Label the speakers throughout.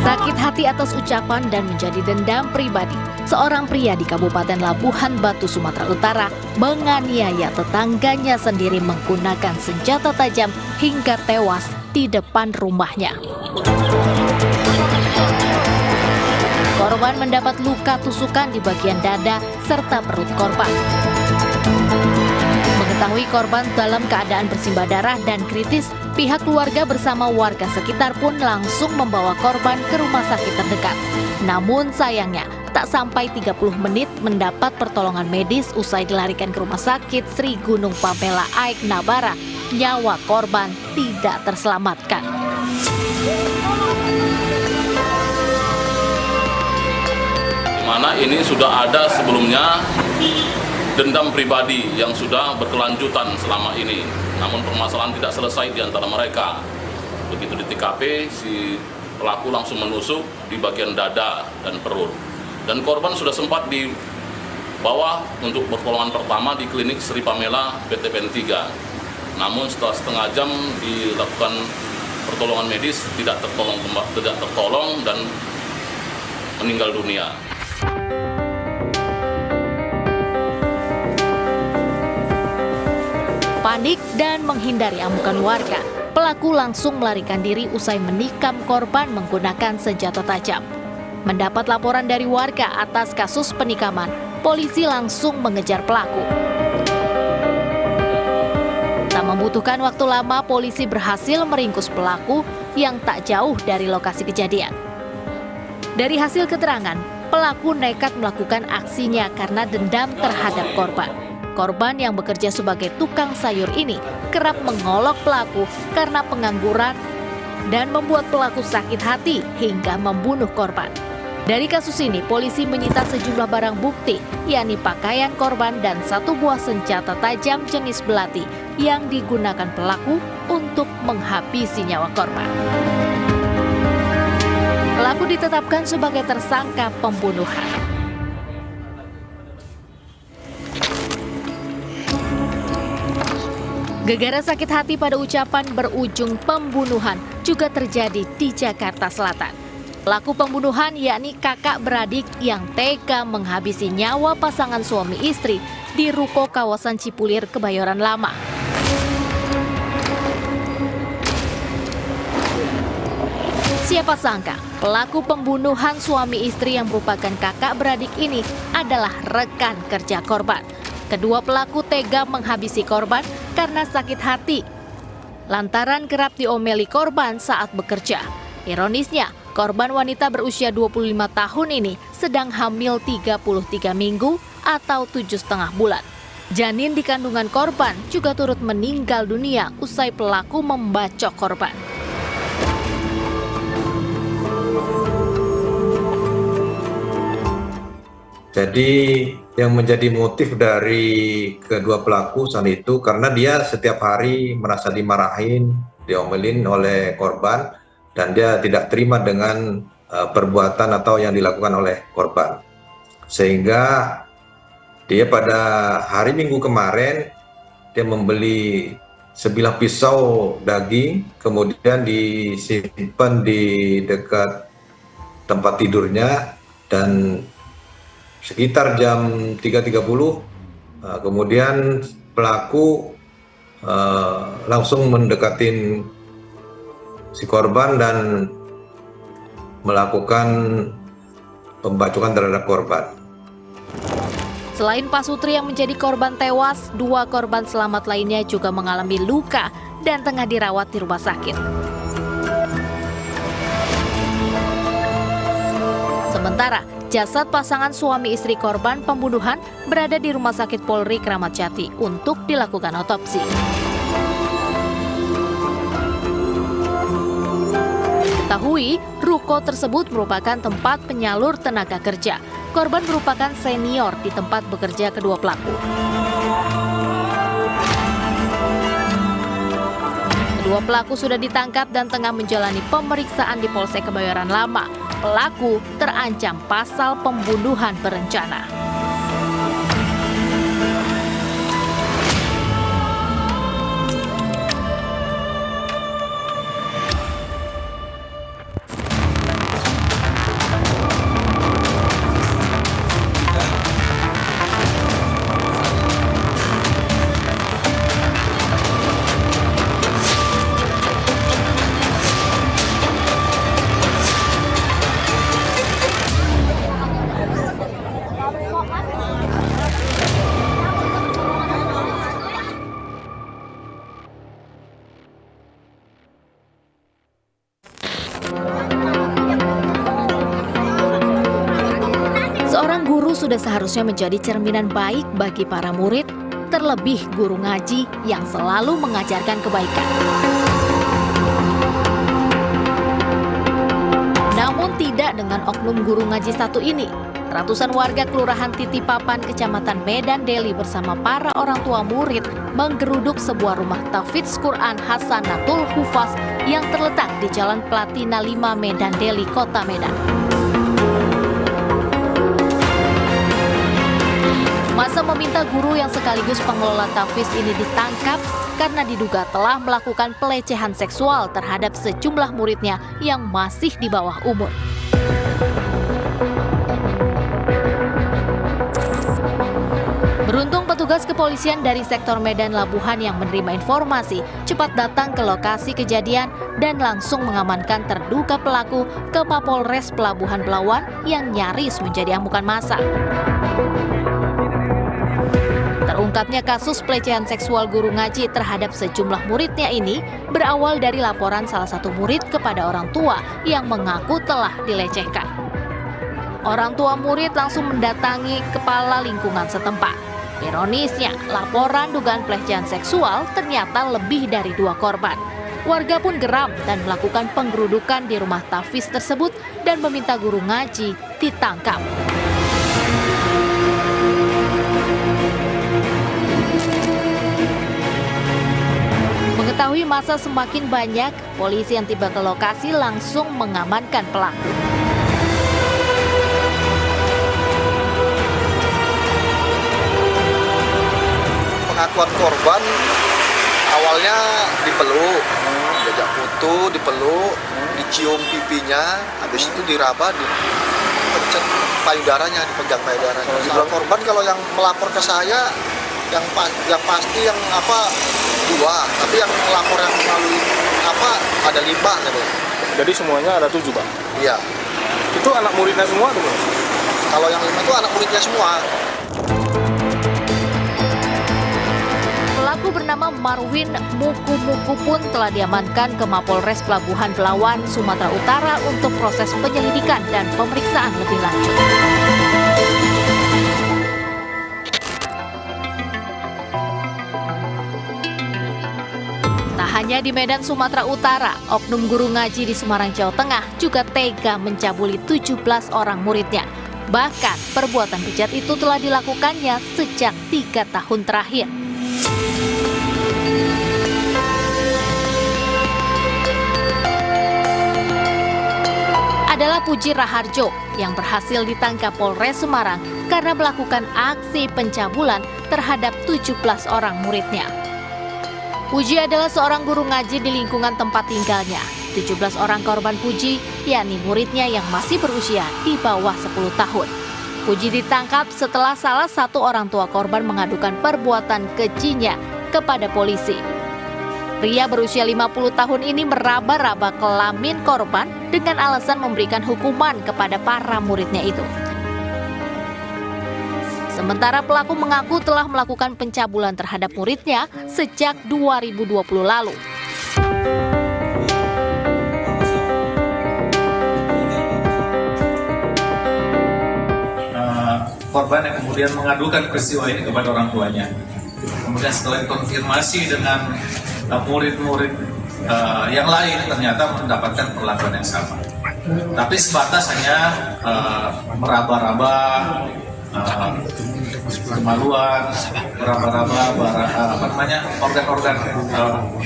Speaker 1: Sakit hati atas ucapan dan menjadi dendam pribadi, seorang pria di Kabupaten Labuhan Batu, Sumatera Utara menganiaya tetangganya sendiri menggunakan senjata tajam hingga tewas di depan rumahnya. Korban mendapat luka tusukan di bagian dada serta perut korban. Mengetahui korban dalam keadaan bersimbah darah dan kritis, pihak keluarga bersama warga sekitar pun langsung membawa korban ke rumah sakit terdekat. Namun sayangnya, tak sampai 30 menit mendapat pertolongan medis usai dilarikan ke rumah sakit Sri Gunung Pamela Aik Nabara, nyawa korban tidak terselamatkan.
Speaker 2: Mana ini sudah ada sebelumnya dendam pribadi yang sudah berkelanjutan selama ini. Namun permasalahan tidak selesai di antara mereka. Begitu di TKP, si pelaku langsung menusuk di bagian dada dan perut. Dan korban sudah sempat dibawa untuk pertolongan pertama di klinik Sri Pamela PTPN 3. Namun setelah setengah jam dilakukan pertolongan medis tidak tertolong dan meninggal dunia.
Speaker 1: Panik dan menghindari amukan warga, pelaku langsung melarikan diri usai menikam korban menggunakan senjata tajam. Mendapat laporan dari warga atas kasus penikaman, polisi langsung mengejar pelaku. Tak membutuhkan waktu lama, polisi berhasil meringkus pelaku yang tak jauh dari lokasi kejadian. Dari hasil keterangan, pelaku nekat melakukan aksinya karena dendam terhadap korban. Korban yang bekerja sebagai tukang sayur ini kerap mengolok pelaku karena pengangguran dan membuat pelaku sakit hati hingga membunuh korban. Dari kasus ini, polisi menyita sejumlah barang bukti, yakni pakaian korban dan satu buah senjata tajam jenis belati yang digunakan pelaku untuk menghabisi nyawa korban. Pelaku ditetapkan sebagai tersangka pembunuhan. Gegara sakit hati pada ucapan berujung pembunuhan juga terjadi di Jakarta Selatan. Pelaku pembunuhan yakni kakak beradik yang tega menghabisi nyawa pasangan suami istri di ruko kawasan Cipulir, Kebayoran Lama. Siapa sangka pelaku pembunuhan suami istri yang merupakan kakak beradik ini adalah rekan kerja korban. Kedua pelaku tega menghabisi korban karena sakit hati lantaran kerap diomeli korban saat bekerja. Ironisnya, korban wanita berusia 25 tahun ini sedang hamil 33 minggu atau 7,5 bulan. Janin di kandungan korban juga turut meninggal dunia usai pelaku membacok korban.
Speaker 3: Jadi yang menjadi motif dari kedua pelaku saat itu karena dia setiap hari merasa dimarahin, diomelin oleh korban dan dia tidak terima dengan perbuatan atau yang dilakukan oleh korban. Sehingga dia pada hari Minggu kemarin dia membeli sebilah pisau daging, kemudian disimpan di dekat tempat tidurnya dan sekitar jam 3.30 kemudian pelaku langsung mendekatin si korban dan melakukan pembacokan terhadap korban.
Speaker 1: Selain Pak Sutri yang menjadi korban tewas, 2 korban selamat lainnya juga mengalami luka dan tengah dirawat di rumah sakit. Sementara jasad pasangan suami istri korban pembunuhan berada di Rumah Sakit Polri Kramat Jati untuk dilakukan otopsi. Diketahui, ruko tersebut merupakan tempat penyalur tenaga kerja. Korban merupakan senior di tempat bekerja kedua pelaku. Kedua pelaku sudah ditangkap dan tengah menjalani pemeriksaan di Polsek Kebayoran Lama. Pelaku terancam pasal pembunuhan berencana. sudah seharusnya menjadi cerminan baik bagi para murid, terlebih guru ngaji yang selalu mengajarkan kebaikan. Namun tidak dengan oknum guru ngaji satu ini. Ratusan warga Kelurahan Titipapan, Kecamatan Medan Deli bersama para orang tua murid menggeruduk sebuah rumah tahfidz Quran Hasanatul Hufaz yang terletak di Jalan Platina 5 Medan Deli, Kota Medan. Masa meminta guru yang sekaligus pengelola tahfidz ini ditangkap karena diduga telah melakukan pelecehan seksual terhadap sejumlah muridnya yang masih di bawah umur. Beruntung petugas kepolisian dari sektor Medan Labuhan yang menerima informasi cepat datang ke lokasi kejadian dan langsung mengamankan terduga pelaku ke Mapolres Pelabuhan Belawan yang nyaris menjadi amukan massa. Terungkapnya kasus pelecehan seksual guru ngaji terhadap sejumlah muridnya ini berawal dari laporan salah satu murid kepada orang tua yang mengaku telah dilecehkan. Orang tua murid langsung mendatangi kepala lingkungan setempat. Ironisnya, laporan dugaan pelecehan seksual ternyata lebih dari 2 korban. Warga pun geram dan melakukan penggerudukan di rumah tahfidz tersebut dan meminta guru ngaji ditangkap. Mengetahui massa semakin banyak, polisi yang tiba ke lokasi langsung mengamankan pelaku.
Speaker 4: Pengakuan korban awalnya dipeluk, diajak foto, dipeluk, dicium pipinya, habis itu diraba, dipencet payudaranya, dipegang payudaranya. Soal korban kalau yang melapor ke saya, yang pasti yang 2, tapi yang melapor yang melalui ada 5 gitu.
Speaker 5: Jadi semuanya ada 7, Pak?
Speaker 4: Iya.
Speaker 5: Itu anak muridnya semua tuh, Pak?
Speaker 4: Kalau yang 5 itu anak muridnya semua.
Speaker 1: Pelaku bernama Marwin Muku pun telah diamankan ke Mapolres Pelabuhan Belawan, Sumatera Utara untuk proses penyelidikan dan pemeriksaan lebih lanjut. Tak hanya di Medan, Sumatera Utara, oknum guru ngaji di Semarang, Jawa Tengah juga tega mencabuli 17 orang muridnya. Bahkan perbuatan bejat itu telah dilakukannya sejak 3 tahun terakhir. Adalah Puji Raharjo yang berhasil ditangkap Polres Semarang karena melakukan aksi pencabulan terhadap 17 orang muridnya. Puji adalah seorang guru ngaji di lingkungan tempat tinggalnya. 17 orang korban Puji, yakni muridnya yang masih berusia di bawah 10 tahun. Puji ditangkap setelah salah satu orang tua korban mengadukan perbuatan kejinya kepada polisi. Pria berusia 50 tahun ini meraba-raba kelamin korban dengan alasan memberikan hukuman kepada para muridnya itu. Sementara pelaku mengaku telah melakukan pencabulan terhadap muridnya sejak 2020 lalu.
Speaker 6: Korban yang kemudian mengadukan peristiwa ini kepada orang tuanya. Kemudian setelah dikonfirmasi dengan murid-murid yang lain, ternyata mendapatkan perlakuan yang sama. Tapi sebatas hanya meraba-raba kemaluan, meraba-raba organ-organ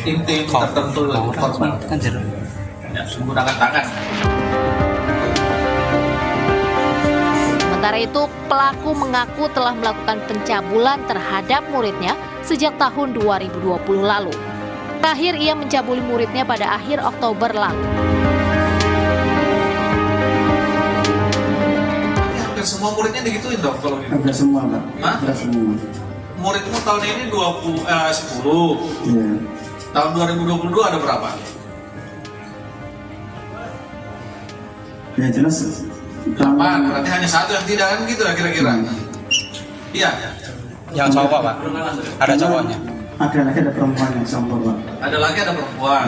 Speaker 6: intim tertentu korban, ya, menggunakan tangan.
Speaker 1: Sementara itu, pelaku mengaku telah melakukan pencabulan terhadap muridnya sejak tahun 2020 lalu. Terakhir ia mencabuli muridnya pada akhir Oktober lalu.
Speaker 6: Hampir semua muridnya digituin dong kalau gitu?
Speaker 7: Hampir semua, Pak.
Speaker 6: Hah?
Speaker 7: Hampir semua.
Speaker 6: Muridmu tahun ini 10.
Speaker 7: Iya.
Speaker 6: Tahun 2022 ada berapa?
Speaker 7: Ya jelas.
Speaker 6: 8, berarti hanya 1 yang tidak kan gitu lah kira-kira. Iya.
Speaker 8: Yang cowok, Pak? Ada cowoknya?
Speaker 7: Ada lagi, ada perempuan yang cowok, Pak.
Speaker 6: Ada lagi, ada perempuan.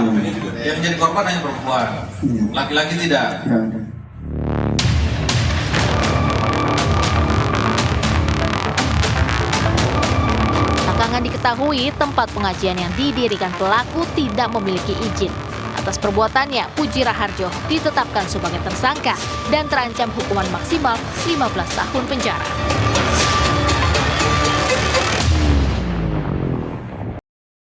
Speaker 6: Yang jadi korban hanya perempuan.
Speaker 7: Iya.
Speaker 6: Laki-laki tidak.
Speaker 7: Tidak ada.
Speaker 1: diketahui tempat pengajian yang didirikan pelaku tidak memiliki izin. Atas perbuatannya, Puji Raharjo ditetapkan sebagai tersangka dan terancam hukuman maksimal 15 tahun penjara.